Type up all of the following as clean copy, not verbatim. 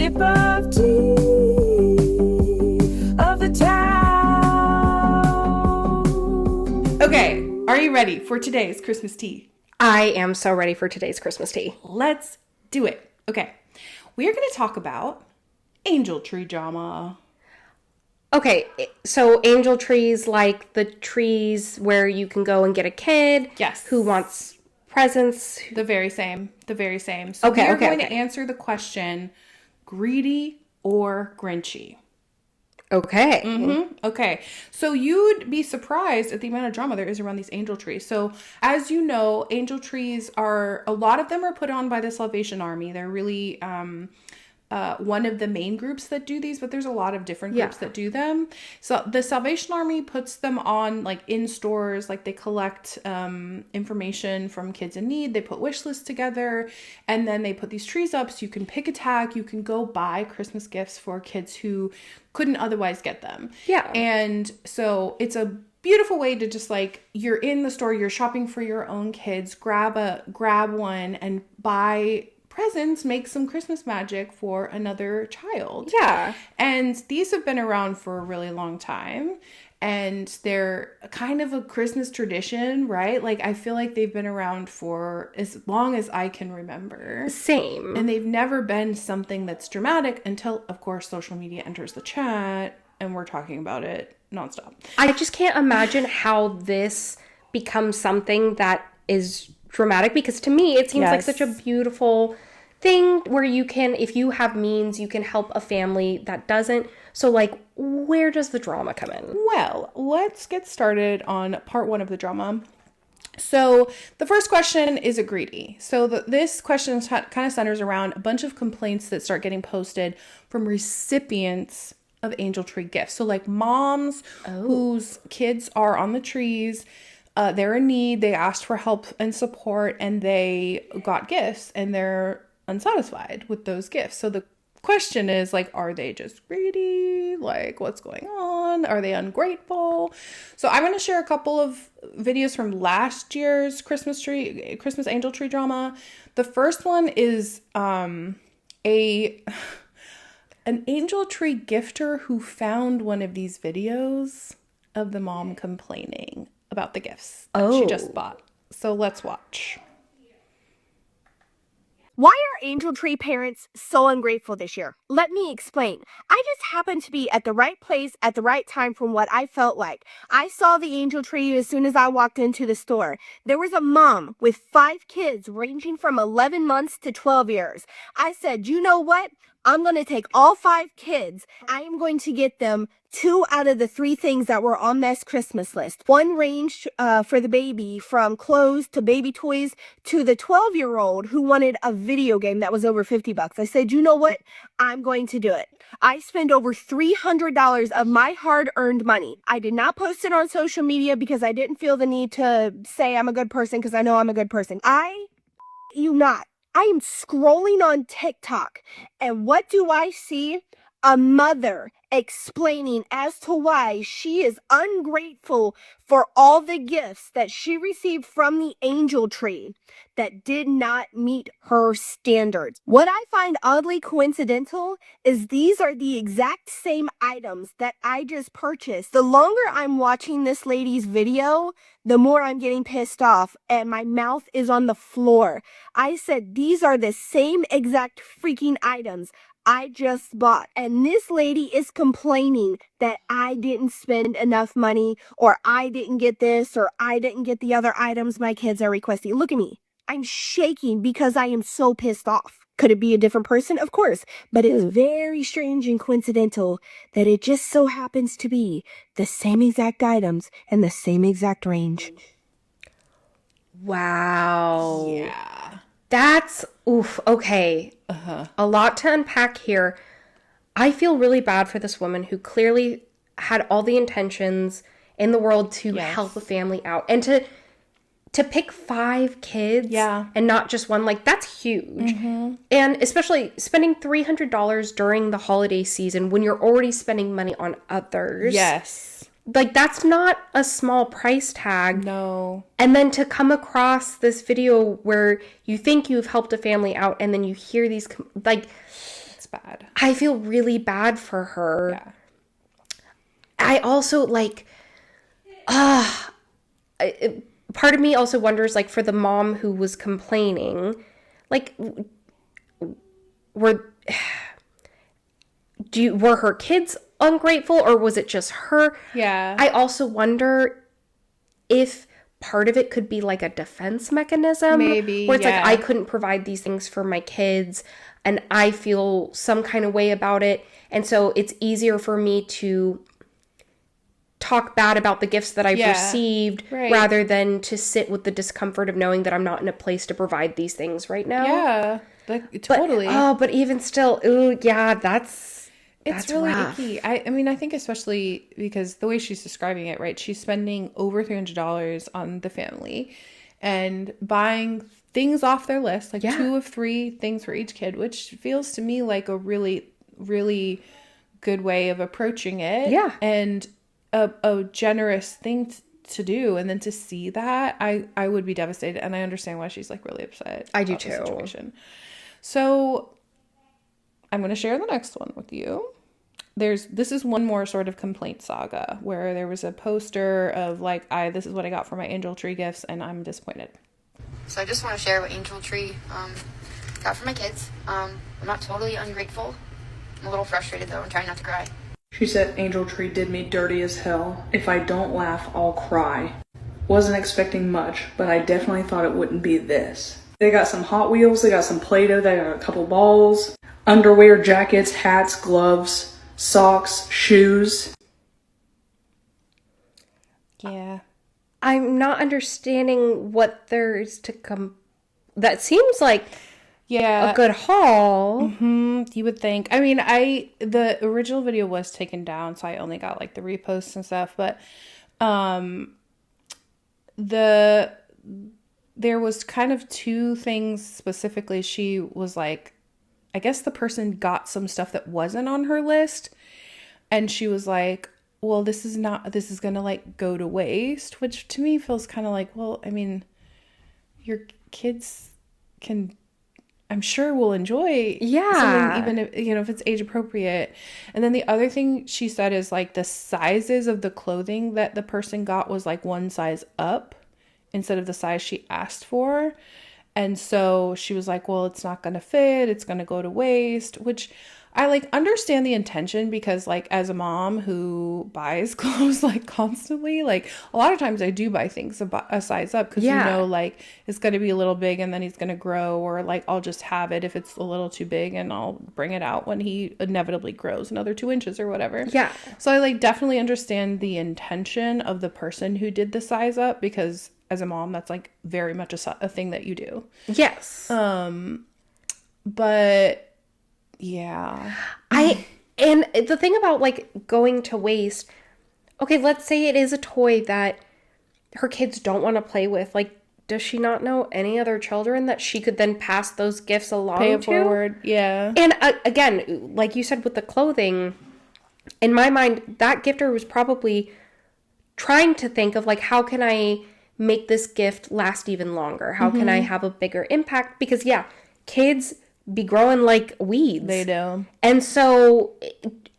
sip of tea of the town. Okay, are you ready for today's Christmas tea? I am so ready for today's Christmas tea. Let's do it. Okay, we are going to talk about angel tree drama. Okay, so angel trees, like the trees where you can go and get a kid. Yes. Who wants presents. The very same. So we are going to answer the question, greedy or Grinchy. Okay. Mm-hmm. Okay. So you'd be surprised at the amount of drama there is around these angel trees. So as you know, angel trees a lot of them are put on by the Salvation Army. They're really one of the main groups that do these, but there's a lot of different groups that do them. So the Salvation Army puts them on like in stores, like they collect information from kids in need. They put wish lists together, and then they put these trees up so you can pick a tag. You can go buy Christmas gifts for kids who couldn't otherwise get them. Yeah. And so it's a beautiful way to just like, you're in the store, you're shopping for your own kids, grab one and buy presents, make some Christmas magic for another child. Yeah. And these have been around for a really long time, and they're kind of a Christmas tradition, right? Like I feel like they've been around for as long as I can remember. Same. And they've never been something that's dramatic until, of course, social media enters the chat and we're talking about it nonstop. I just can't imagine how this becomes something that is dramatic, because to me it seems like such a beautiful thing where you can, if you have means, you can help a family that doesn't. So like, where does the drama come in? Well, let's get started on part one of the drama. So the first question, is it greedy? So this question kind of centers around a bunch of complaints that start getting posted from recipients of angel tree gifts. So like moms whose kids are on the trees, they're in need, they asked for help and support, and they got gifts and they're unsatisfied with those gifts. So the question is like, are they just greedy? Like, what's going on? Are they ungrateful? So I'm going to share a couple of videos from last year's Christmas angel tree drama. The first one is an angel tree gifter who found one of these videos of the mom complaining about the gifts that she just bought. So let's watch. Why are angel tree parents so ungrateful this year? Let me explain. I just happened to be at the right place at the right time from what I felt like. I saw the angel tree as soon as I walked into the store. There was a mom with 5 kids ranging from 11 months to 12 years. I said, you know what? I'm going to take all 5 kids. I am going to get them 2 out of the 3 things that were on this Christmas list. One ranged for the baby from clothes to baby toys to the 12-year-old who wanted a video game that was over $50. I said, you know what? I'm going to do it. I spent over $300 of my hard-earned money. I did not post it on social media because I didn't feel the need to say I'm a good person, because I know I'm a good person. I am scrolling on TikTok, and what do I see? A mother explaining as to why she is ungrateful for all the gifts that she received from the angel tree that did not meet her standards. What I find oddly coincidental is these are the exact same items that I just purchased. The longer I'm watching this lady's video, the more I'm getting pissed off and my mouth is on the floor. I said, these are the same exact freaking items I just bought, and this lady is complaining that I didn't spend enough money, or I didn't get this, or I didn't get the other items my kids are requesting. Look at me. I'm shaking because I am so pissed off. Could it be a different person? Of course, but it is very strange and coincidental that it just so happens to be the same exact items and the same exact range. Wow. Yeah. That's, okay. A lot to unpack here. I feel really bad for this woman who clearly had all the intentions in the world to help a family out. And to pick 5 kids and not just one, like, that's huge. Mm-hmm. And especially spending $300 during the holiday season when you're already spending money on others. Yes. Like, that's not a small price tag. No. And then to come across this video where you think you've helped a family out and then you hear these, like, bad. I feel really bad for her. Yeah. I also, like, part of me also wonders, like, for the mom who was complaining, like, were her kids ungrateful, or was it just her? Yeah. I also wonder if part of it could be like a defense mechanism. Maybe, where it's yeah. like, I couldn't provide these things for my kids and I feel some kind of way about it. And so it's easier for me to talk bad about the gifts that I've received rather than to sit with the discomfort of knowing that I'm not in a place to provide these things right now. Yeah, like, totally. But even still, that's really rough. icky. I mean, I think especially because the way she's describing it, right? She's spending over $300 on the family and buying things off their list, like 2 of 3 things for each kid, which feels to me like a really, really good way of approaching it. Yeah. And a generous thing to do. And then to see that, I would be devastated. And I understand why she's like really upset. I do about the too. situation. So I'm going to share the next one with you. This is one more sort of complaint saga where there was a poster of like, this is what I got for my angel tree gifts and I'm disappointed. So I just want to share what angel tree got for my kids. I'm not totally ungrateful. I'm a little frustrated though. I'm trying not to cry. She said angel tree did me dirty as hell. If I don't laugh, I'll cry. Wasn't expecting much, but I definitely thought it wouldn't be this. They got some Hot Wheels, they got some Play-Doh, they got a couple balls, underwear, jackets, hats, gloves, socks, shoes. Yeah. I'm not understanding what there is to come. That seems like a good haul. You would think. I mean, the original video was taken down, so I only got like the reposts and stuff, but there was kind of 2 things specifically. She was like, I guess the person got some stuff that wasn't on her list, and she was like, well, this is gonna like go to waste, which to me feels kind of like, well, I mean, your kids I'm sure will enjoy something, even if, if it's age appropriate. And then the other thing she said is like the sizes of the clothing that the person got was like one size up instead of the size she asked for. And so she was like, well, it's not going to fit. It's going to go to waste, which I like understand the intention because like as a mom who buys clothes like constantly, like a lot of times I do buy things a size up because like it's going to be a little big and then he's going to grow, or like I'll just have it if it's a little too big and I'll bring it out when he inevitably grows another 2 inches or whatever. Yeah. So I like definitely understand the intention of the person who did the size up because as a mom, that's like very much a thing that you do. Yes. But yeah. And the thing about like going to waste, okay, let's say it is a toy that her kids don't want to play with. Like, does she not know any other children that she could then pass those gifts along Pay to? it forward. Yeah. And again, like you said with the clothing, in my mind, that gifter was probably trying to think of like, how can I make this gift last even longer? How can I have a bigger impact? Because kids be growing like weeds. They do. And so,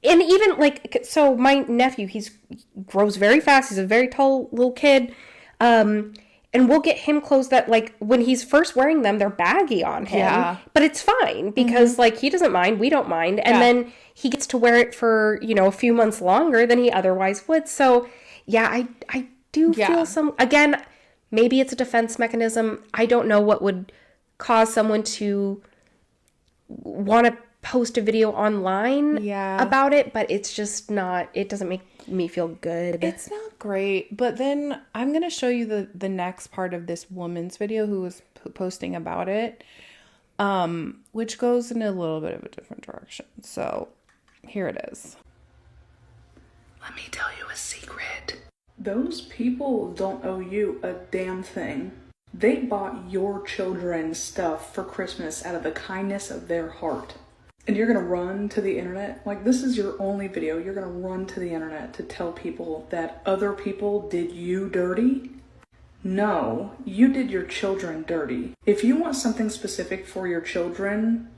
and even like, so my nephew, he grows very fast. He's a very tall little kid. And we'll get him clothes that like when he's first wearing them, they're baggy on him. Yeah. But it's fine because like he doesn't mind. We don't mind. And then he gets to wear it for, a few months longer than he otherwise would. So I do feel again, maybe it's a defense mechanism. I don't know what would cause someone to want to post a video online about it, but it's just not, it doesn't make me feel good. It's not great. But then I'm going to show you the next part of this woman's video who was posting about it, which goes in a little bit of a different direction. So here it is. Let me tell you a secret. Those people don't owe you a damn thing. They bought your children stuff for Christmas out of the kindness of their heart. And you're going to run to the internet? Like, this is your only video. You're going to run to the internet to tell people that other people did you dirty? No, you did your children dirty. If you want something specific for your children,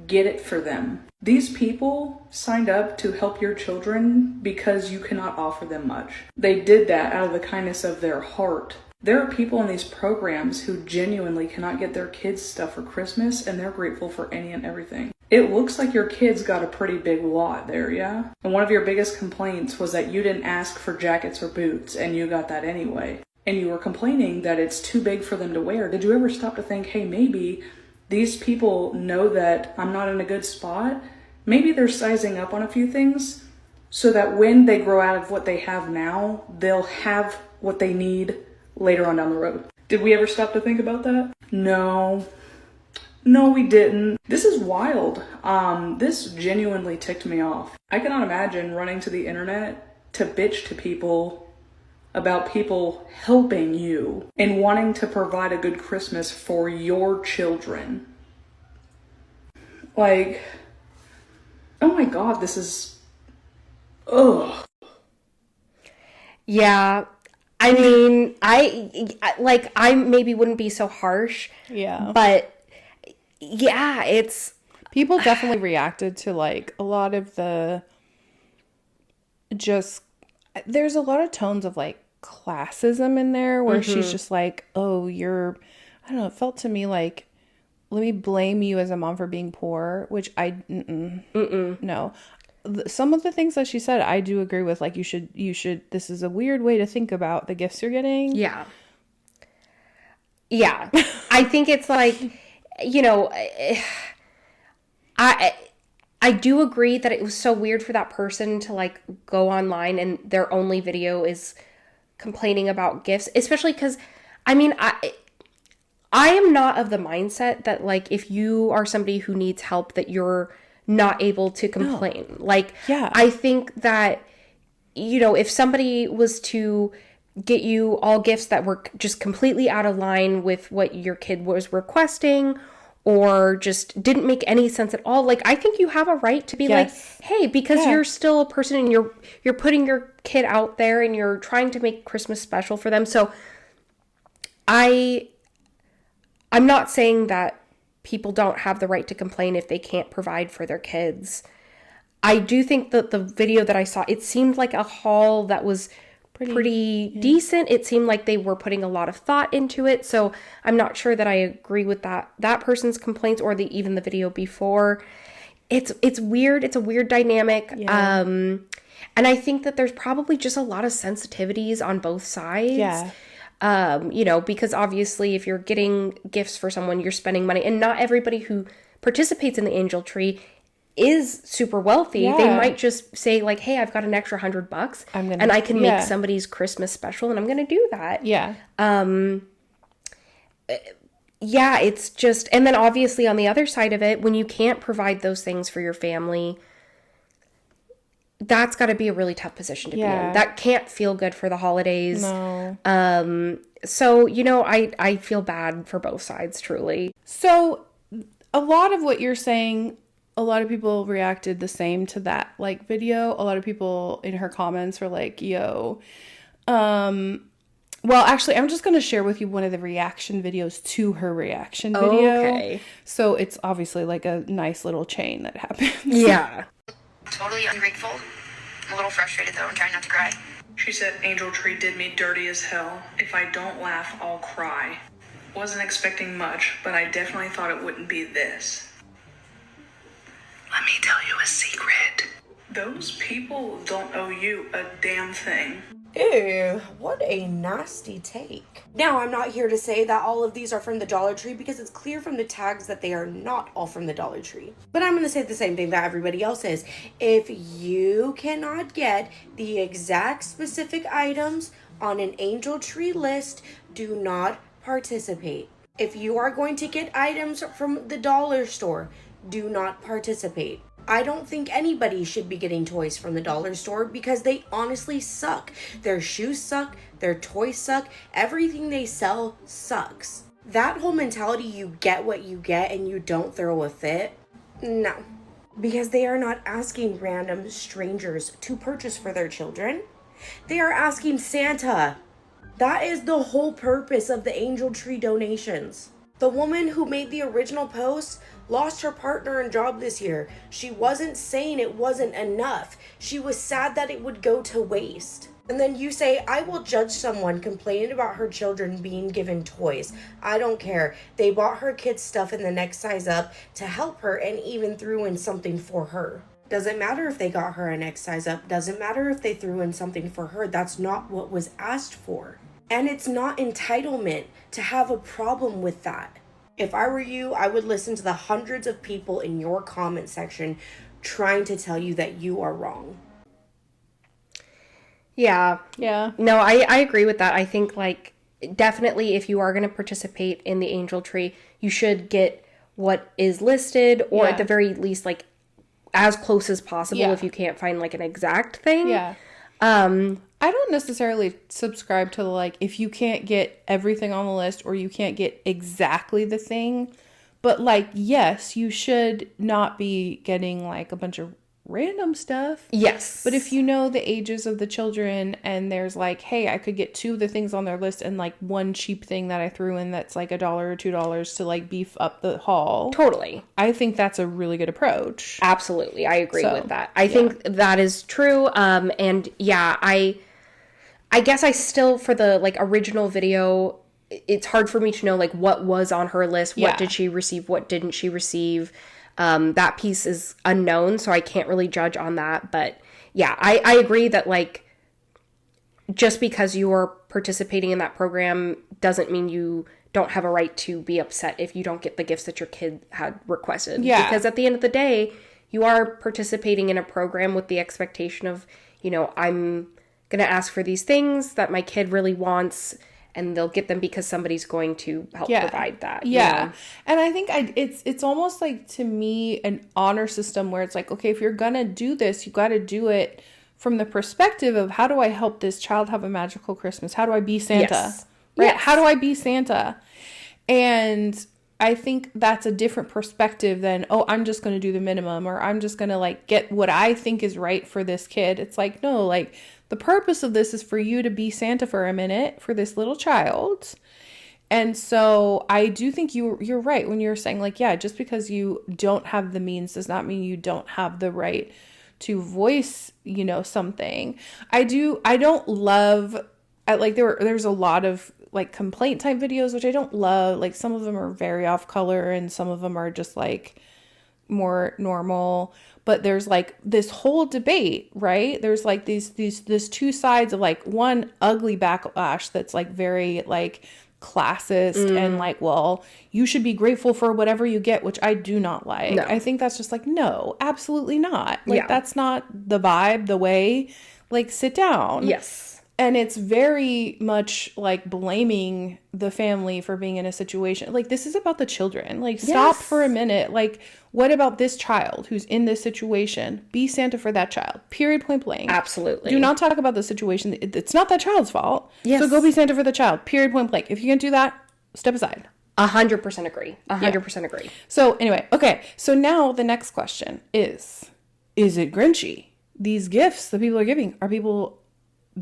get it for them. These people signed up to help your children because you cannot offer them much. They did that out of the kindness of their heart. There are people in these programs who genuinely cannot get their kids stuff for Christmas, and they're grateful for any and everything. It looks like your kids got a pretty big lot there, yeah? And one of your biggest complaints was that you didn't ask for jackets or boots, and you got that anyway. And you were complaining that it's too big for them to wear. Did you ever stop to think, hey, maybe these people know that I'm not in a good spot? Maybe they're sizing up on a few things so that when they grow out of what they have now, they'll have what they need later on down the road. Did we ever stop to think about that? No, we didn't. This is wild. This genuinely ticked me off. I cannot imagine running to the internet to bitch to people about people helping you and wanting to provide a good Christmas for your children. Like, oh my God, this is, ugh. Yeah. I mean, I maybe wouldn't be so harsh. Yeah. But yeah, it's... People definitely reacted to like a lot of the there's a lot of tones of like classism in there where she's just like, oh, you're, I don't know, it felt to me like, let me blame you as a mom for being poor, which no. Some of the things that she said, I do agree with. Like, you should, this is a weird way to think about the gifts you're getting. Yeah. Yeah. I think it's like, you know, I do agree that it was so weird for that person to like go online and their only video is complaining about gifts, especially because, I mean, I am not of the mindset that like if you are somebody who needs help that you're not able to complain. No. Like, yeah. I think that, you know, if somebody was to get you all gifts that were just completely out of line with what your kid was requesting or just didn't make any sense at all, like, I think you have a right to be like, hey, because you're still a person and you're putting your kid out there and you're trying to make Christmas special for them. So I'm not saying that people don't have the right to complain if they can't provide for their kids. I do think that the video that I saw, it seemed like a haul that was pretty decent. It seemed like they were putting a lot of thought into it. So I'm not sure that I agree with that person's complaints or even the video before. It's weird. It's a weird dynamic. Yeah. And I think that there's probably just a lot of sensitivities on both sides. Yeah. You know, because obviously if you're getting gifts for someone, you're spending money, and not everybody who participates in the angel tree is super wealthy. Yeah. They might just say like, hey, I've got an extra $100 and I can make somebody's Christmas special and I'm going to do that. Yeah. Yeah, it's just, and then obviously on the other side of it, when you can't provide those things for your family, that's got to be a really tough position to be in. That can't feel good for the holidays. No. So, you know, I feel bad for both sides, truly. So a lot of what you're saying, a lot of people reacted the same to that like video. A lot of people in her comments were like, yo, well, actually, I'm just going to share with you one of the reaction videos to her reaction video. Okay. So it's obviously like a nice little chain that happens. Yeah. Totally ungrateful. I'm a little frustrated though. I'm trying not to cry. She said Angel Tree did me dirty as hell. If I don't laugh, I'll cry. Wasn't expecting much, but I definitely thought it wouldn't be this. Let me tell you a secret. Those people don't owe you a damn thing. Ew, what a nasty take. Now, I'm not here to say that all of these are from the Dollar Tree because it's clear from the tags that they are not all from the Dollar Tree. But I'm going to say the same thing that everybody else is. If you cannot get the exact specific items on an Angel Tree list, do not participate. If you are going to get items from the dollar store, do not participate. I don't think anybody should be getting toys from the dollar store because they honestly suck. Their shoes suck, their toys suck, everything they sell sucks. That whole mentality, you get what you get and you don't throw a fit, no. Because they are not asking random strangers to purchase for their children. They are asking Santa. That is the whole purpose of the Angel Tree donations. The woman who made the original post lost her partner and job this year. She wasn't saying it wasn't enough. She was sad that it would go to waste. And then you say, I will judge someone complaining about her children being given toys. I don't care. They bought her kids stuff in the next size up to help her and even threw in something for her. Doesn't matter if they got her a next size up. Doesn't matter if they threw in something for her. That's not what was asked for. And it's not entitlement to have a problem with that. If I were you, I would listen to the hundreds of people in your comment section trying to tell you that you are wrong. Yeah. Yeah. No, I agree with that. I think, like, definitely if you are going to participate in the angel tree, you should get what is listed, or at the very least, like, as close as possible if you can't find, like, an exact thing. Yeah. I don't necessarily subscribe to, like, if you can't get everything on the list or you can't get exactly the thing. But, like, yes, you should not be getting, like, a bunch of random stuff. Yes. But if you know the ages of the children and there's like, hey, I could get 2 of the things on their list and like one cheap thing that I threw in that's like $1 or $2 to like beef up the haul. Totally. I think that's a really good approach. Absolutely. I agree with that. I think that is true. And yeah, I guess I still, for the like original video, it's hard for me to know like what was on her list. What did she receive? What didn't she receive? That piece is unknown, so I can't really judge on that. But yeah, I agree that like just because you are participating in that program doesn't mean you don't have a right to be upset if you don't get the gifts that your kid had requested. Yeah. Because at the end of the day, you are participating in a program with the expectation of, you know, I'm going to ask for these things that my kid really wants, and they'll get them because somebody's going to help provide that. Yeah. You know? And I think it's almost like, to me, an honor system where it's like, okay, if you're going to do this, you got to do it from the perspective of, how do I help this child have a magical Christmas? How do I be Santa? Yes. Right? Yes. How do I be Santa? And I think that's a different perspective than, oh, I'm just going to do the minimum, or I'm just going to like get what I think is right for this kid. It's like, no, like, the purpose of this is for you to be Santa for a minute for this little child. And so I do think you're right when you're saying like, yeah, just because you don't have the means does not mean you don't have the right to voice, you know, something. I don't love, like, there's a lot of like complaint type videos, which I don't love. Like, some of them are very off color and some of them are just like more normal. But there's like this whole debate, right? There's like these 2 sides of like one ugly backlash that's like very like classist and like, well, you should be grateful for whatever you get, which I do not like. No. I think that's just like, no, absolutely not. Like, that's not the vibe, the way. Like, sit down. Yes. And it's very much like blaming the family for being in a situation. Like, this is about the children. Like, stop for a minute. Like, what about this child who's in this situation? Be Santa for that child. Period, point blank. Absolutely. Do not talk about the situation. It's not that child's fault. Yes. So go be Santa for the child. Period, point blank. If you can do that, step aside. 100% agree. 100% agree. So anyway, okay. So now the next question is it Grinchy? These gifts that people are giving, are people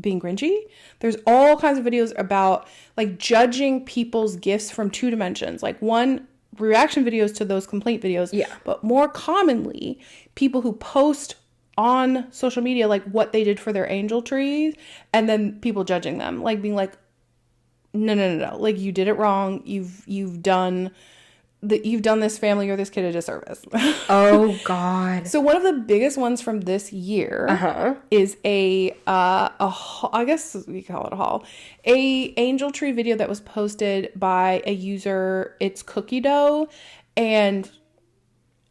being Grinchy? There's all kinds of videos about like judging people's gifts from 2 dimensions. Like, one, reaction videos to those complaint videos. Yeah. But more commonly, people who post on social media like what they did for their angel trees, and then people judging them, like being like, no, like, you did it wrong. You've done this family or this kid a disservice. Oh God. So one of the biggest ones from this year is I guess we call it a haul, a angel tree video that was posted by a user. It's cookie dough, and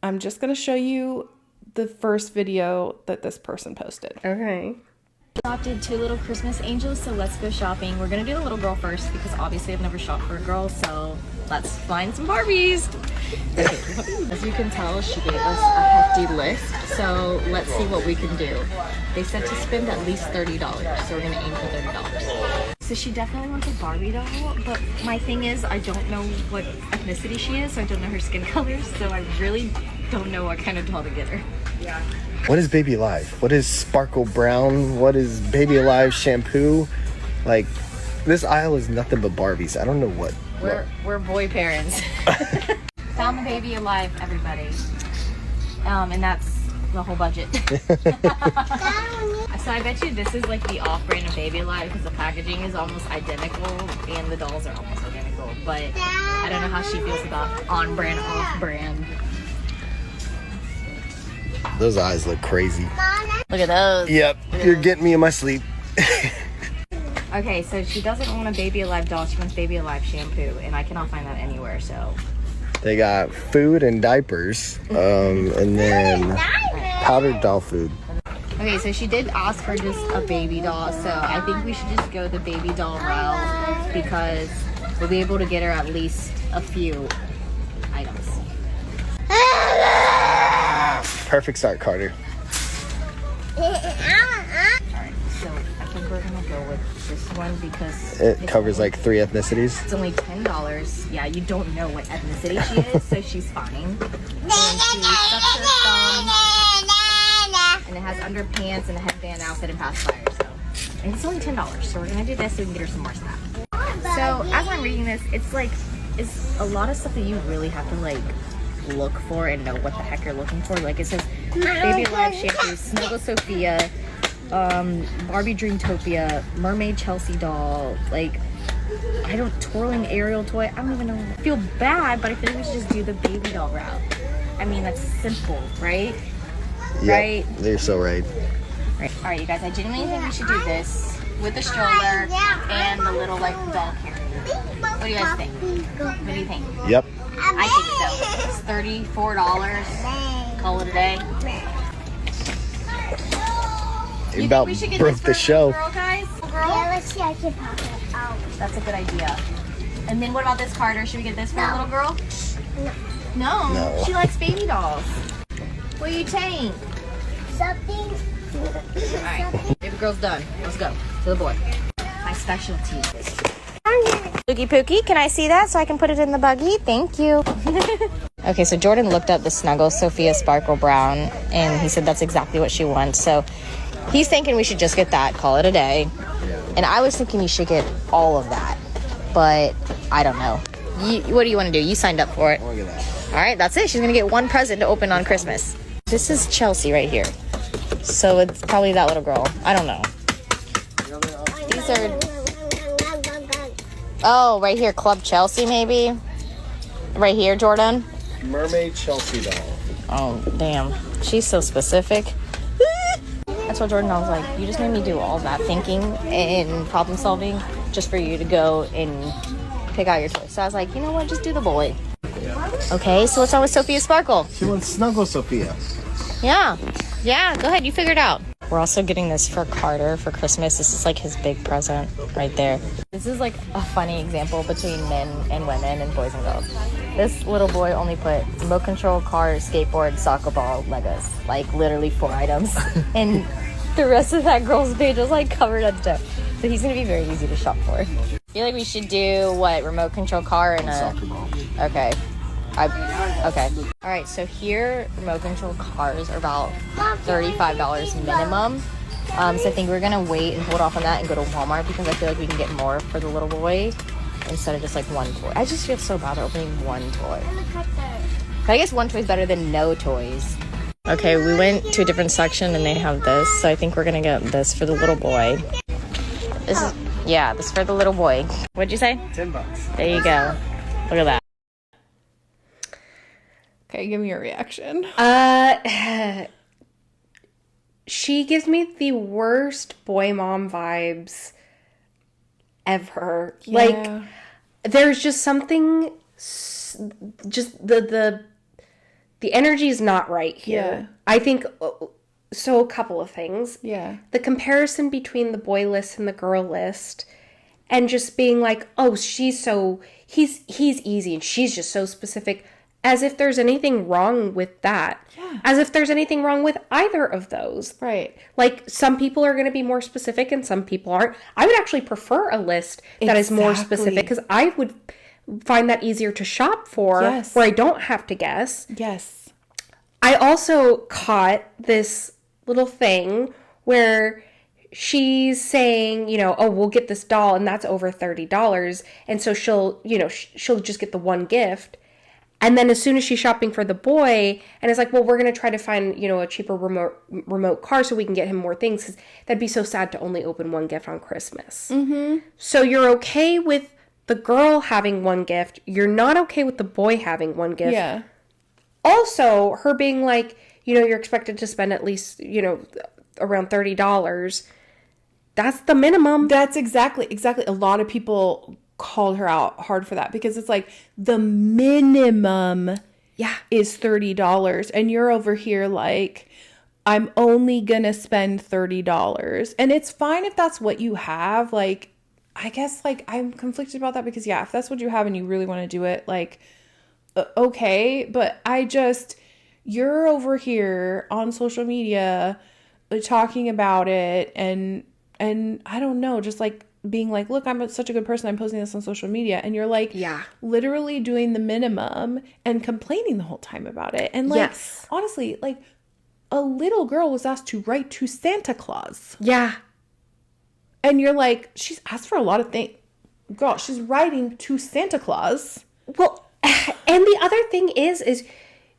I'm just gonna show you the first video that this person posted. Okay. Adopted 2 little Christmas angels, so let's go shopping. We're gonna do the little girl first because obviously I've never shopped for a girl, so let's find some Barbies. As you can tell, she gave us a hefty list, so let's see what we can do. They said to spend at least $30, so we're gonna aim for $30. So she definitely wants a Barbie doll, but my thing is I don't know what ethnicity she is, so I don't know her skin colors, so I really don't know what kind of doll to get her. Yeah. What is Baby Alive? What is Sparkle Brown? What is Baby Alive shampoo? Like, this aisle is nothing but Barbies. I don't know what. We're boy parents. found the baby alive, everybody. And that's the whole budget. So I bet you this is like the off-brand of Baby Alive because the packaging is almost identical and the dolls are almost identical. But I don't know how she feels about on-brand, off-brand. Those eyes look crazy. Look at those. Yep, you're getting me in my sleep. Okay, so she doesn't want a Baby Alive doll. She wants Baby Alive shampoo, and I cannot find that anywhere, so. They got food and diapers, and then powdered doll food. Okay, so she did ask for just a baby doll, so I think we should just go the baby doll route because we'll be able to get her at least a few items. Perfect start, Carter. Alright, so I think we're gonna go with this one because It covers like 3 ethnicities. it's only $10. Yeah, you don't know what ethnicity she is, so she's fine. And she sucks her thumb, and it has underpants and a headband outfit and pacifier, so. And it's only $10, so we're gonna do this so we can get her some more stuff. So as I'm reading this, it's a lot of stuff that you really have to like look for and know what the heck you're looking for. Like it says Baby Alive shampoo, Snuggle Sophia, Barbie Dreamtopia, Mermaid Chelsea doll, like twirling Ariel toy. I don't even know. I feel bad, but I feel like we should just do the baby doll route. I mean, that's simple, right? Yep, right? You're so right. Right. All right, you guys, I genuinely think we should do this with the stroller and the little like doll carrier. What do you guys think? What do you think? Yep. I think so. It's $34. Call it a day. You about we should get broke this for the a show. little girl, guys? Little girl? Yeah, let's see. I can pop it out. That's a good idea. And then what about this, Carter? Should we get this for a little girl? No. No. She likes baby dolls. What do you think? Something. Alright. Baby girl's done. Let's go. To the boy. My specialty. Pookie Pookie, can I see that so I can put it in the buggy? Thank you. Okay, so Jordan looked up the Snuggle Sophia Sparkle Brown, and he said that's exactly what she wants. So he's thinking we should just get that, call it a day. And I was thinking you should get all of that, but I don't know. What do you want to do? You signed up for it. Look at that. All right, that's it. She's going to get one present to open on Christmas. This is Chelsea right here. So it's probably that little girl. I don't know. These are... Oh, right here, Club Chelsea, maybe? Right here, Jordan? Mermaid Chelsea doll. Oh, damn. She's so specific. That's what Jordan, I was like, you just made me do all that thinking and problem solving just for you to go and pick out your toy. So I was like, you know what, just do the boy. Okay, so what's wrong with Sophia Sparkle? She wants Snuggle Sophia. Yeah, go ahead, you figure it out. We're also getting this for Carter for Christmas. This is like his big present right there. This is like a funny example between men and women and boys and girls. This little boy only put remote control, car, skateboard, soccer ball, Legos. Like literally 4 items. And the rest of that girl's page was like covered up to. So he's gonna be very easy to shop for. I feel like we should do what? Remote control car and a Soccer ball. Okay. Okay. All right, so here, remote control cars are about $35 minimum. So I think we're going to wait and hold off on that and go to Walmart because I feel like we can get more for the little boy instead of just like one toy. I just feel so bad opening one toy. But I guess one toy is better than no toys. Okay, we went to a different section and they have this. So I think we're going to get this for the little boy. This is for the little boy. What'd you say? $10. There you go. Look at that. Okay, give me your reaction. She gives me the worst boy mom vibes ever. Yeah. Like, there's just something, just the energy is not right here. Yeah. I think, so a couple of things. Yeah. The comparison between the boy list and the girl list, and just being like, oh, he's easy and she's just so specific. As if there's anything wrong with that. Yeah. As if there's anything wrong with either of those. Right. Like, some people are going to be more specific and some people aren't. I would actually prefer a list that is more specific because I would find that easier to shop for. Yes. Where I don't have to guess. Yes. I also caught this little thing where she's saying, oh, we'll get this doll and that's over $30. And so she'll just get the one gift. And then as soon as she's shopping for the boy, and it's like, well, we're going to try to find, you know, a cheaper remote car so we can get him more things. 'Cause that'd be so sad to only open one gift on Christmas. Mm-hmm. So you're okay with the girl having one gift. You're not okay with the boy having one gift. Yeah. Also, her being like, you know, you're expected to spend at least, you know, around $30. That's the minimum. That's exactly. A lot of people called her out hard for that because it's like the minimum is $30 and you're over here like, I'm only gonna spend $30. And it's fine if that's what you have. Like, I guess like I'm conflicted about that because if that's what you have and you really want to do it, like, okay. But you're over here on social media talking about it and I don't know, just like being like, look, I'm such a good person, I'm posting this on social media, and you're like literally doing the minimum and complaining the whole time about it. And like honestly, like a little girl was asked to write to Santa Claus. Yeah. And you're like, she's asked for a lot of things. Girl, she's writing to Santa Claus. Well, and the other thing is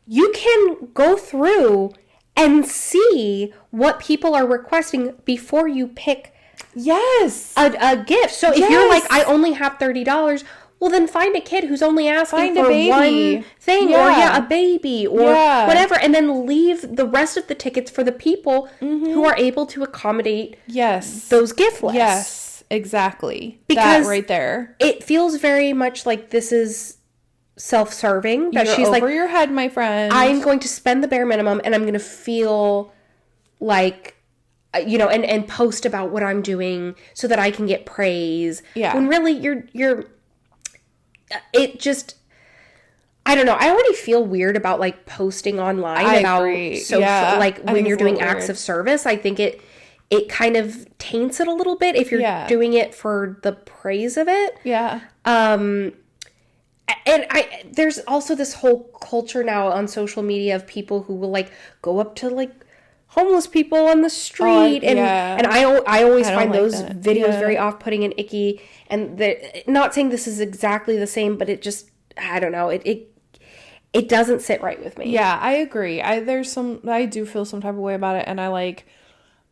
you can go through and see what people are requesting before you pick a gift. So if you're like, I only have $30, well then find a kid who's only asking for one thing or a baby or whatever, and then leave the rest of the tickets for the people who are able to accommodate those gift lists. Yes, exactly. Because that right there. It feels very much like this is self-serving, that You're she's over like, your head, my friend. I'm going to spend the bare minimum and I'm going to feel like, you know, and post about what I'm doing so that I can get praise. Yeah. When really it just, I don't know. I already feel weird about like posting online about social, like when you're doing acts of service. I think it kind of taints it a little bit if you're doing it for the praise of it. Yeah. And there's also this whole culture now on social media of people who will like go up to like homeless people on the street, and I always find those videos very off-putting and icky. And not saying this is exactly the same, but it just, I don't know, it doesn't sit right with me. Yeah, I agree. I do feel some type of way about it, and I like,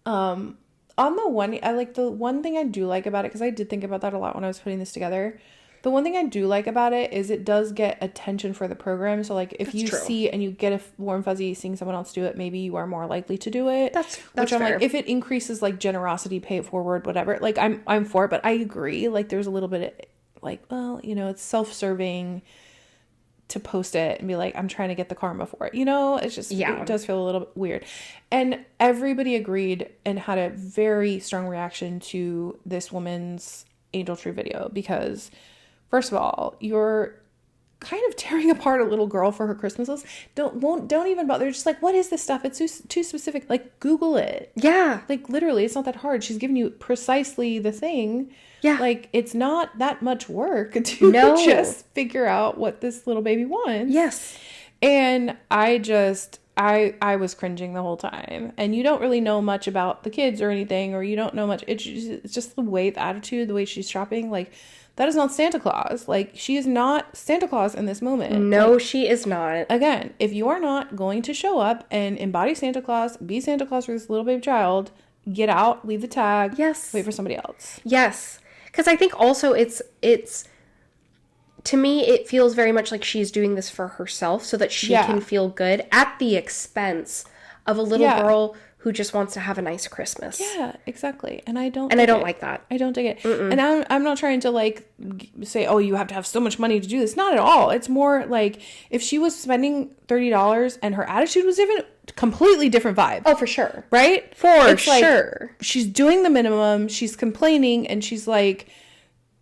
on the one thing I do like about it, because I did think about that a lot when I was putting this together. The one thing I do like about it is it does get attention for the program. So, like, if you see and you get a warm fuzzy seeing someone else do it, maybe you are more likely to do it. That's which I'm fair. like, if it increases, like, generosity, pay it forward, whatever. Like, I'm for it, but I agree. Like, there's a little bit of, like, well, you know, it's self-serving to post it and be like, I'm trying to get the karma for it. You know, it's just, it does feel a little bit weird. And everybody agreed and had a very strong reaction to this woman's angel tree video because... First of all, you're kind of tearing apart a little girl for her Christmas list. Don't even bother. They're just like, what is this stuff? It's too specific. Like, Google it. Yeah. Like, literally, it's not that hard. She's giving you precisely the thing. Yeah. Like, it's not that much work to just figure out what this little baby wants. Yes. And I was cringing the whole time. And you don't really know much about the kids or anything, or you don't know much. It's just the attitude, the way she's shopping. Like, that is not Santa Claus. Like, she is not Santa Claus in this moment. No, like, she is not. Again, if you are not going to show up and embody Santa Claus, be Santa Claus for this little baby child, get out, leave the tag. Yes. Wait for somebody else. Yes. Because I think also it's to me, it feels very much like she's doing this for herself so that she can feel good at the expense of a little girl who just wants to have a nice Christmas. Yeah, exactly. And I don't like that. I don't dig it. Mm-mm. And I'm not trying to like say, oh, you have to have so much money to do this. Not at all. It's more like if she was spending $30 and her attitude was even completely different vibe. Oh, for sure. Right? For sure. Like, she's doing the minimum, she's complaining, and she's like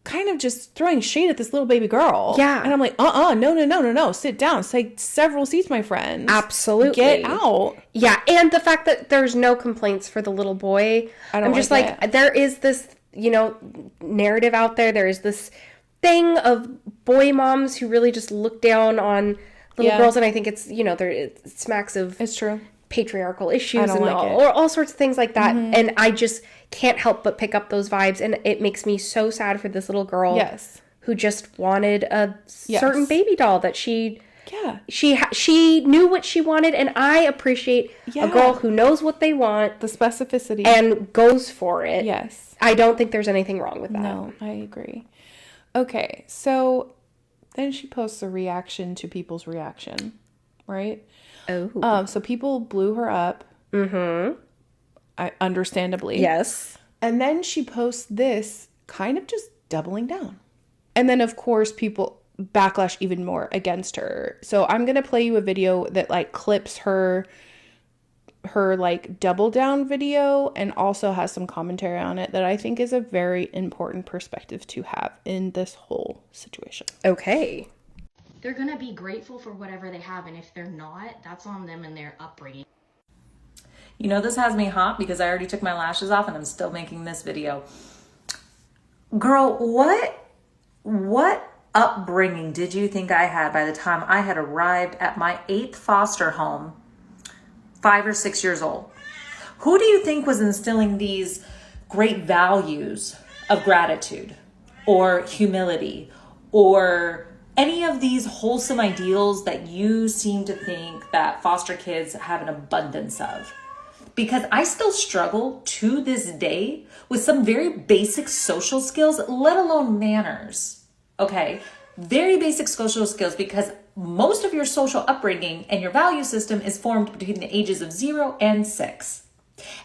kind of just throwing shade at this little baby girl. Yeah. And I'm like, no. Sit down. Take several seats, my friend. Absolutely. Get out. Yeah. And the fact that there's no complaints for the little boy. I'm just like there is this, you know, narrative out there. There is this thing of boy moms who really just look down on little girls. And I think it's, you know, it smacks of... It's true. Patriarchal issues and all sorts of things like that. Mm-hmm. And I just can't help but pick up those vibes. And it makes me so sad for this little girl who just wanted a certain baby doll that she Yeah. She knew what she wanted, and I appreciate a girl who knows what they want. The specificity. And goes for it. Yes. I don't think there's anything wrong with that. No, I agree. Okay, so then she posts a reaction to people's reaction, right? Oh. So people blew her up. Mm-hmm. Understandably. Yes. And then she posts this, kind of just doubling down. And then, of course, people backlash even more against her. So I'm going to play you a video that, like, clips her like, double down video and also has some commentary on it that I think is a very important perspective to have in this whole situation. Okay. They're gonna be grateful for whatever they have, and if they're not, that's on them and their upbringing. You know, this has me hot because I already took my lashes off and I'm still making this video. Girl, what upbringing did you think I had by the time I had arrived at my 8th foster home, 5 or 6 years old? Who do you think was instilling these great values of gratitude or humility or any of these wholesome ideals that you seem to think that foster kids have an abundance of? Because I still struggle to this day with some very basic social skills, let alone manners. Okay, very basic social skills, because most of your social upbringing and your value system is formed between the ages of 0 and 6.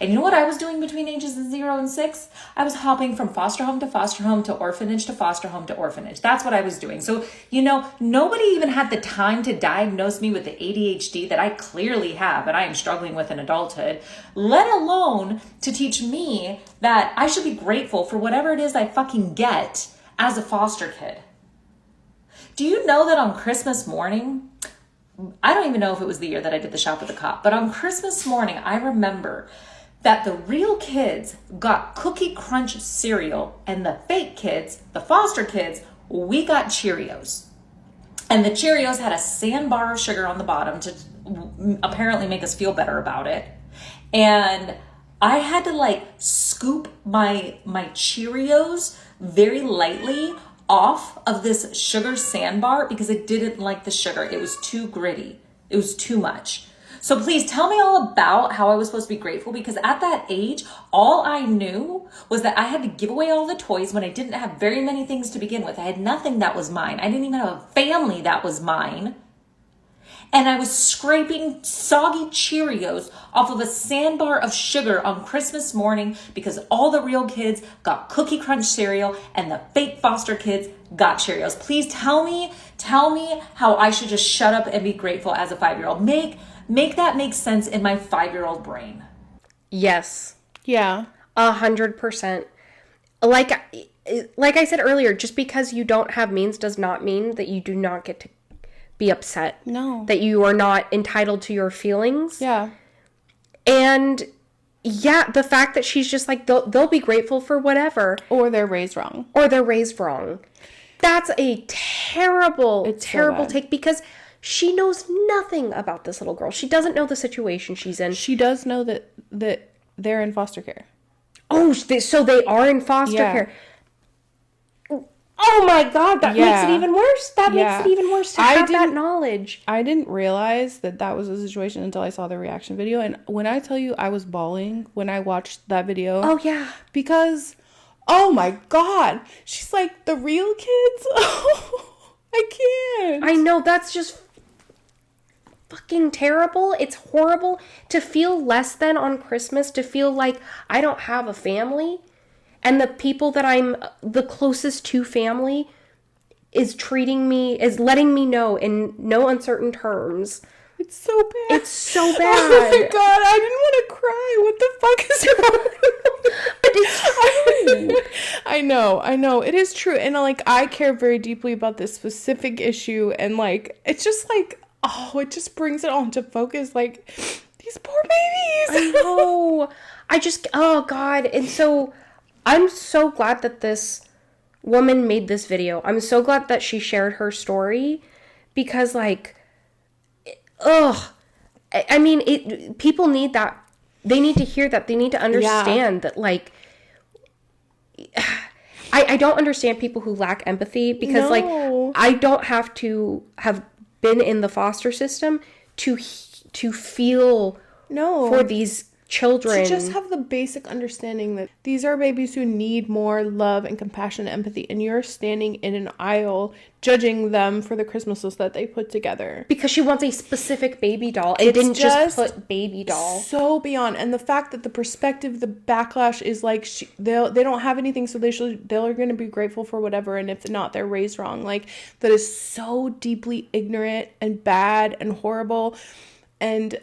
And you know what I was doing between ages of 0 and 6? I was hopping from foster home to orphanage to foster home to orphanage. That's what I was doing. So, you know, nobody even had the time to diagnose me with the ADHD that I clearly have and I am struggling with in adulthood, let alone to teach me that I should be grateful for whatever it is I fucking get as a foster kid. Do you know that on Christmas morning, I don't even know if it was the year that I did the shop with the cop, but on Christmas morning, I remember that the real kids got Cookie Crunch cereal and the fake kids, the foster kids, we got Cheerios. And the Cheerios had a sandbar of sugar on the bottom to apparently make us feel better about it. And I had to like scoop my Cheerios very lightly off of this sugar sandbar because I didn't like the sugar. It was too gritty. It was too much. So please tell me all about how I was supposed to be grateful, because at that age, all I knew was that I had to give away all the toys when I didn't have very many things to begin with. I had nothing that was mine. I didn't even have a family that was mine. And I was scraping soggy Cheerios off of a sandbar of sugar on Christmas morning because all the real kids got Cookie Crunch cereal and the fake foster kids got Cheerios. Please tell me how I should just shut up and be grateful as a 5-year-old. Make that make sense in my 5-year-old brain. Yes. Yeah. 100%. Like I said earlier, just because you don't have means does not mean that you do not get to be upset. No. That you are not entitled to your feelings. Yeah. And yeah, the fact that she's just like, they'll be grateful for whatever. Or they're raised wrong. That's a terrible so take, because she knows nothing about this little girl. She doesn't know the situation she's in. She does know that they're in foster care. Oh, so they are in foster care. Oh my God, that makes it even worse. Makes it even worse to have that knowledge. I didn't realize that was the situation until I saw the reaction video. And when I tell you I was bawling when I watched that video. Oh, yeah. Because, oh my God, she's like, the real kids? I can't. I know, that's just fucking terrible. It's horrible to feel less than on Christmas, to feel like I don't have a family. And the people that I'm the closest to family is letting me know in no uncertain terms. It's so bad. It's so bad. Oh my God, I didn't want to cry. What the fuck is wrong? But it's true. I know. It is true. And like, I care very deeply about this specific issue. And like, it's just like, oh, it just brings it all into focus. Like, these poor babies. I know. Oh God. And so I'm so glad that this woman made this video. I'm so glad that she shared her story, because like, I mean, people need that. They need to hear that. They need to understand that, like, I don't understand people who lack empathy, because like, I don't have to have been in the foster system to feel for these children. To just have the basic understanding that these are babies who need more love and compassion and empathy, and you're standing in an aisle judging them for the Christmas list that they put together. Because she wants a specific baby doll. It didn't just put baby doll. So beyond. And the fact that the perspective, the backlash is like they don't have anything, so they're going to be grateful for whatever, and if not, they're raised wrong. Like, that is so deeply ignorant and bad and horrible. And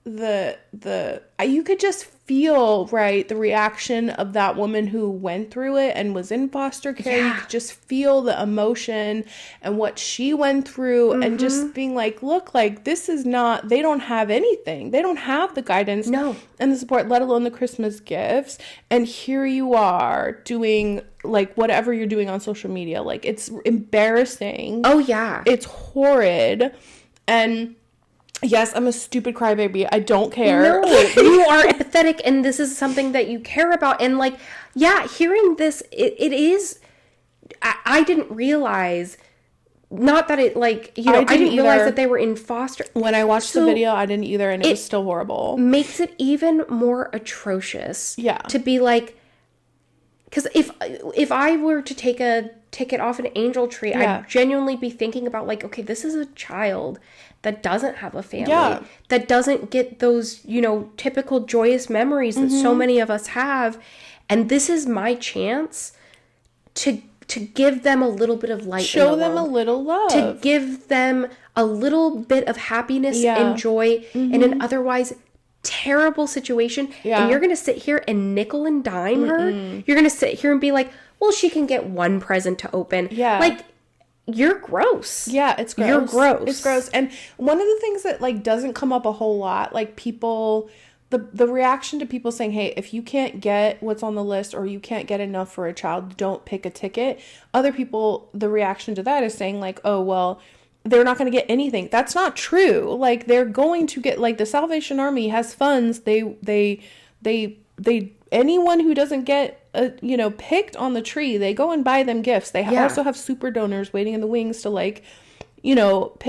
you could just feel, right, the reaction of that woman who went through it and was in foster care. You could just feel the emotion and what she went through, and just being like, look, like, this is not, they don't have anything. They don't have the guidance and the support, let alone the Christmas gifts. And here you are doing, like, whatever you're doing on social media. Like, it's embarrassing. Oh, yeah. It's horrid. And yes, I'm a stupid crybaby. I don't care. No, you are empathetic, and this is something that you care about. And, like, yeah, hearing this, it is, I didn't realize, not that it, like, you know, I didn't realize that they were in foster. When I watched the video, I didn't either, and it was still horrible. Makes it even more atrocious. Yeah. To be like, because if I were to take a ticket off an angel tree, I'd genuinely be thinking about, like, okay, this is a child that doesn't have a family, that doesn't get those, you know, typical joyous memories that so many of us have. And this is my chance to give them a little bit of light. Show them a little love. To give them a little bit of happiness and joy in an otherwise terrible situation. And you're going to sit here and nickel and dime her. You're going to sit here and be like, well, she can get one present to open. Yeah. Like, you're gross. Yeah, it's gross. You're gross. It's gross. And one of the things that, like, doesn't come up a whole lot, like, people, the reaction to people saying, hey, if you can't get what's on the list, or you can't get enough for a child, don't pick a ticket. Other people, the reaction to that is saying, like, oh, well, they're not going to get anything. That's not true. Like, they're going to get, like, the Salvation Army has funds. They anyone who doesn't get picked on the tree, they go and buy them gifts. They also have super donors waiting in the wings to, like,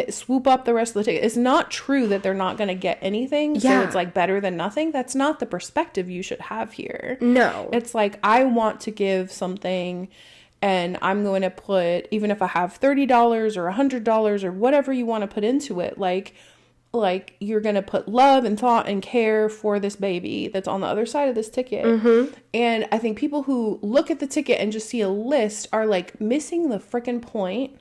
swoop up the rest of the ticket. It's not true that they're not going to get anything. So it's, like, better than nothing. That's not the perspective you should have here. No. It's like, I want to give something, and I'm going to put, even if I have $30 or $100 or whatever you want to put into it, like you're going to put love and thought and care for this baby that's on the other side of this ticket. And I think people who look at the ticket and just see a list are, like, missing the freaking point.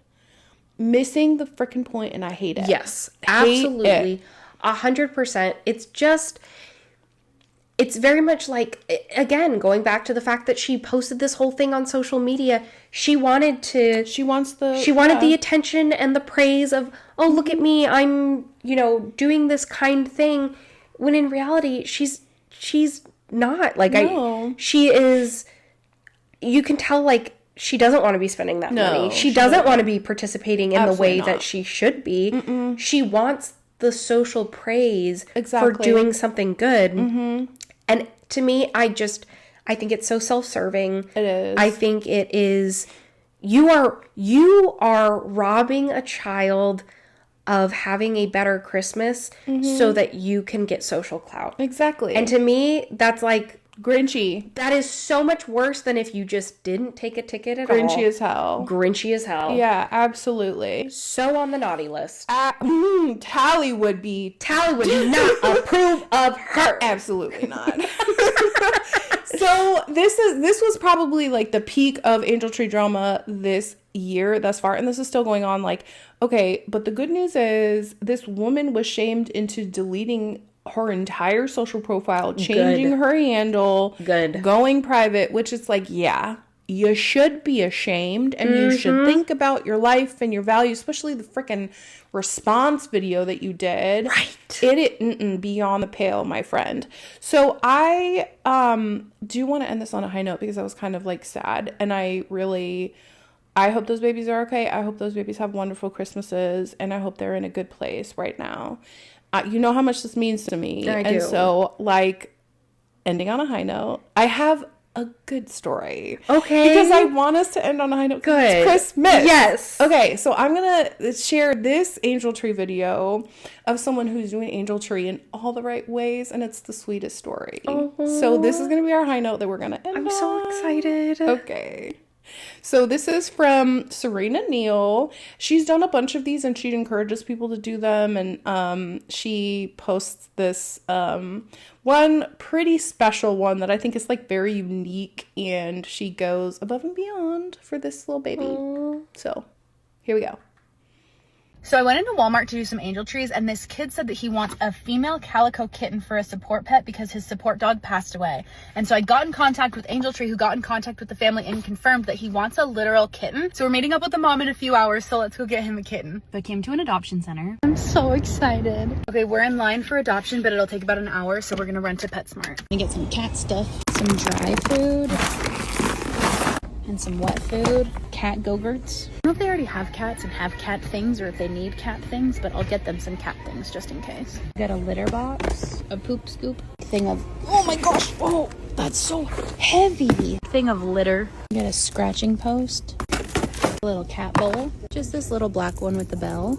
And I hate it. Yes, absolutely. 100%. It's just, it's very much like, again, going back to the fact that she posted this whole thing on social media. She wanted the attention and the praise of, oh, look at me, I'm, doing this kind thing. When in reality, she's not. Like, no. She is, you can tell, like, she doesn't want to be spending that money. She doesn't want to be participating in the way that she should be. She wants the social praise for doing something good. And to me, I think it's so self-serving. It is. I think it is, you are robbing a child of having a better Christmas so that you can get social clout. Exactly. And to me, that's like, Grinchy. That is so much worse than if you just didn't take a ticket at all. Grinchy as hell. Grinchy as hell. Yeah, absolutely. So on the naughty list. Tally would not approve of her. Absolutely not. So this was probably, like, the peak of Angel Tree drama this year thus far, and this is still going on. Like, okay, but the good news is this woman was shamed into deleting her entire social profile, changing her handle, going private, which is like, yeah, you should be ashamed, and you should think about your life and your values, especially the freaking response video that you did. Right. It beyond the pale, my friend. So I do want to end this on a high note, because I was kind of, like, sad, and I hope those babies are okay. I hope those babies have wonderful Christmases, and I hope they're in a good place right now. You know how much this means to me. I do. And so, like, ending on a high note, I have a good story. Okay. Because I want us to end on a high note. Good. It's Christmas. Yes. Okay, so I'm going to share this angel tree video of someone who's doing angel tree in all the right ways, and it's the sweetest story. So this is going to be our high note that we're going to end on. I'm so excited. Okay. So this is from Serena Neal. She's done a bunch of these and she encourages people to do them. And she posts this one pretty special one that I think is like very unique. And she goes above and beyond for this little baby. Aww. So here we go. So I went into Walmart to do some angel trees, and this kid said that he wants a female calico kitten for a support pet because his support dog passed away. And so I got in contact with Angel Tree, who got in contact with the family and confirmed that he wants a literal kitten. So we're meeting up with the mom in a few hours, so let's go get him a kitten. So I came to an adoption center. I'm so excited. Okay, we're in line for adoption, but it'll take about an hour, so we're gonna rent a PetSmart. I get some cat stuff, some dry food, and some wet food, cat Go-Gurts. I don't know if they already have cats and have cat things or if they need cat things, but I'll get them some cat things just in case. Got a litter box, a poop scoop, thing of, oh my gosh, oh, that's so heavy. Thing of litter. Got a scratching post, a little cat bowl, just this little black one with the bell.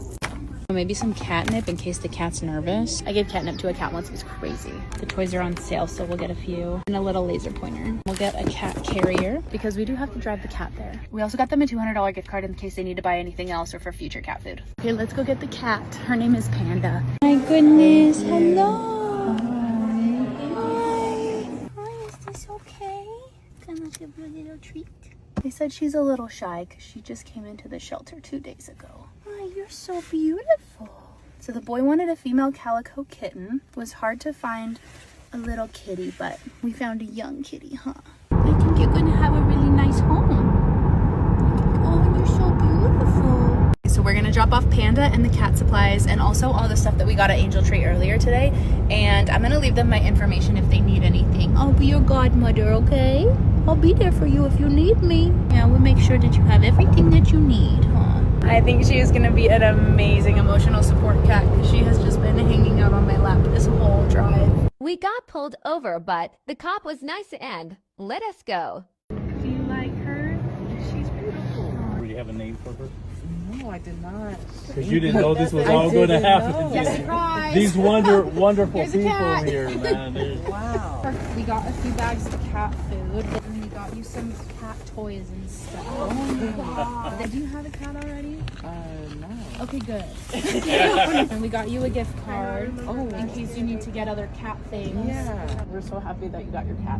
Maybe some catnip in case the cat's nervous. I gave catnip to a cat once, it was crazy. The toys are on sale, so we'll get a few. And a little laser pointer. We'll get a cat carrier because we do have to drive the cat there. We also got them a $200 gift card in case they need to buy anything else or for future cat food. Okay, let's go get the cat. Her name is Panda. My goodness, hello. Hi. Hi, is this okay? Can I give you a little treat? They said she's a little shy because she just came into the shelter 2 days ago. Oh, you're so beautiful. So the boy wanted a female calico kitten. It was hard to find a little kitty, but we found a young kitty, huh? I think you're going to have a really nice home. Oh, you're so beautiful. So we're going to drop off Panda and the cat supplies and also all the stuff that we got at Angel Tree earlier today. And I'm going to leave them my information if they need anything. I'll be your godmother, okay? I'll be there for you if you need me. Yeah, we'll make sure that you have everything that you need, huh? I think she is going to be an amazing emotional support cat because she has just been hanging out on my lap this whole drive. We got pulled over, but the cop was nice and let us go. Do you like her? She's beautiful. Do you have a name for her? No, I did not. Because you didn't know this was all going to happen. Surprise! These wonderful people here, man. Wow. We got a few bags of cat food, and we got you some cat toys and stuff. Oh my god. Do you have a cat already? No. Okay, good. And we got you a gift card in case you need to get other cat things. Yeah. We're so happy that you got your cat.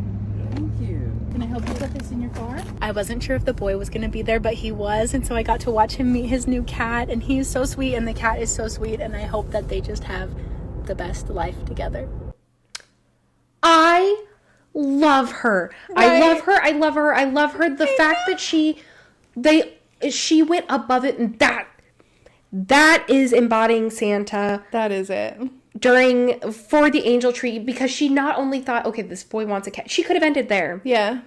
Thank you. Can I help you put this in your car? I wasn't sure if the boy was going to be there, but he was, and so I got to watch him meet his new cat, and he is so sweet, and the cat is so sweet, and I hope that they just have the best life together. I love her. Right? I love her. I love her. I love her. The fact that she went above it, and that is embodying Santa. That is it. For the angel tree, because she not only thought, okay, this boy wants a cat. She could have ended there. Yeah.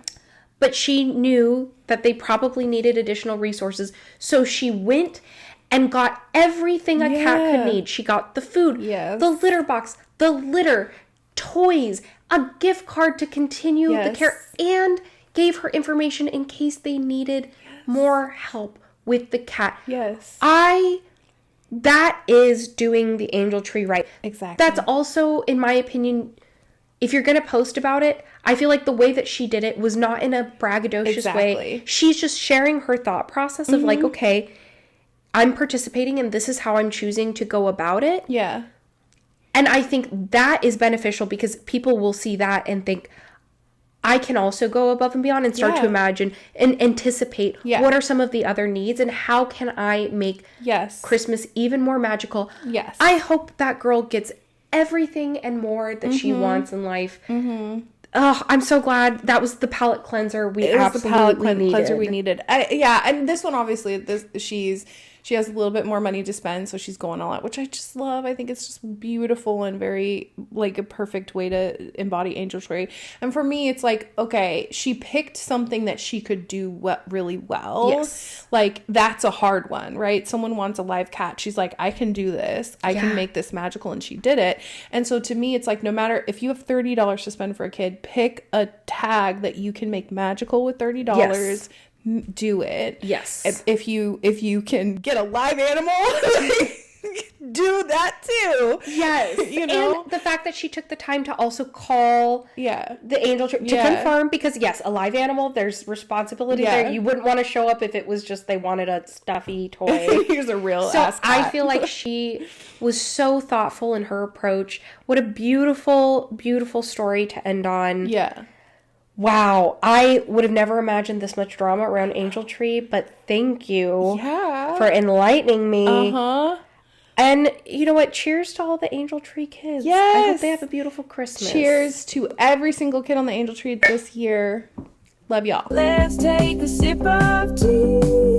But she knew that they probably needed additional resources. So she went and got everything a cat could need. She got the food, the litter box, the litter, toys, a gift card to continue the care, and gave her information in case they needed more help with the cat. Yes. That is doing the angel tree right. Exactly. That's also, in my opinion, if you're going to post about it, I feel like the way that she did it was not in a braggadocious way. She's just sharing her thought process of like, okay, I'm participating and this is how I'm choosing to go about it. Yeah. And I think that is beneficial because people will see that and think, I can also go above and beyond and start to imagine and anticipate what are some of the other needs and how can I make Christmas even more magical. Yes. I hope that girl gets everything and more that she wants in life. Oh, I'm so glad that was the palate cleanser we absolutely needed. Cleanser we needed. And this one obviously she's She has a little bit more money to spend, so she's going all out, which I just love. I think it's just beautiful and very like a perfect way to embody angel tree. And for me, it's like, okay, she picked something that she could do really well. Yes. Like that's a hard one, right? Someone wants a live cat. She's like, I can do this. I can make this magical, and she did it. And so to me, it's like, no matter if you have $30 to spend for a kid, pick a tag that you can make magical with $30. Yes. Do it. Yes. If you can get a live animal, do that too. Yes. You know, and the fact that she took the time to also call the angel tree to confirm, because yes, a live animal, there's responsibility there. You wouldn't want to show up if it was just they wanted a stuffy toy. Here's a real ass cat. I feel like she was so thoughtful in her approach. What a beautiful, beautiful story to end on. Yeah. Wow, I would have never imagined this much drama around Angel Tree, but thank you for enlightening me. And you know what? Cheers to all the Angel Tree kids. Yes. I hope they have a beautiful Christmas. Cheers to every single kid on the Angel Tree this year. Love y'all. Let's take a sip of tea.